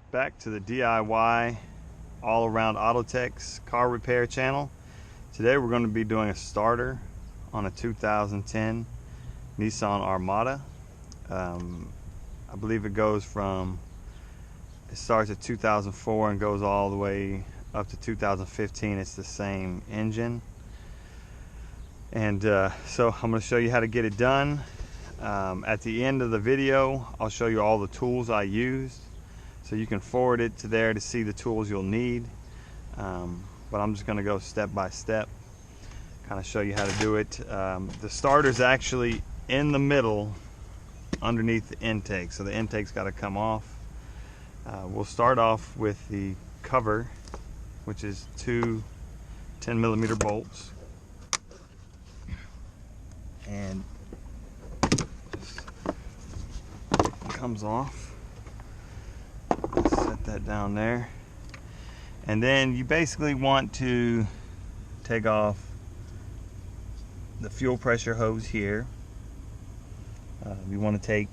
Back to the DIY all around Autotex car repair channel. Today we're going to be doing a starter on a 2010 Nissan Armada. I believe it starts at 2004 and goes all the way up to 2015. It's the same engine. And so I'm going to show you how to get it done. At the end of the video, I'll show you all the tools I used, so you can forward it to there to see the tools you'll need. But I'm just going to go step by step, kind of show you how to do it. The starter's actually in the middle underneath the intake, so the intake's got to come off. We'll start off with the cover, which is two 10mm bolts, and just comes off. Set that down there, and then you basically want to take off the fuel pressure hose here. You want to take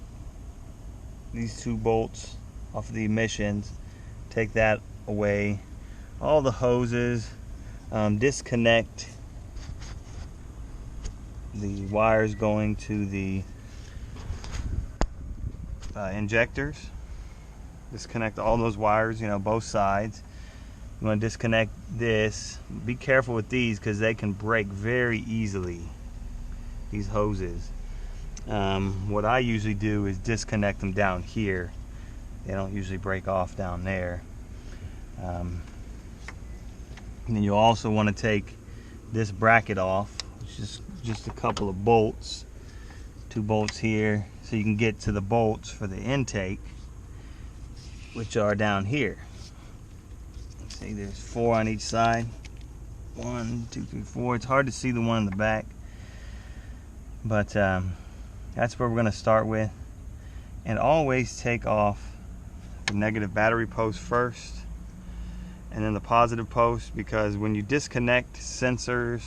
these two bolts off of the emissions, take that away, all the hoses, disconnect the wires going to the injectors. Disconnect all those wires, both sides. You want to disconnect this. Be careful with these because they can break very easily, these hoses. What I usually do is disconnect them down here. They don't usually break off down there. And then you also want to take this bracket off, which is just a couple of bolts, 2 bolts here, so you can get to the bolts for the intake, which are down here. Let's see, there's 4 on each side. 1, 2, 3, 4. It's hard to see the one in the back, but that's where we're going to start with. And always take off the negative battery post first, and then the positive post, because when you disconnect sensors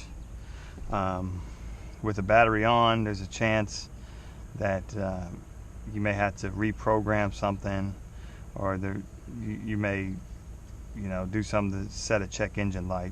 with a battery on, there's a chance that you may have to reprogram something, or you may do something to set a check engine light.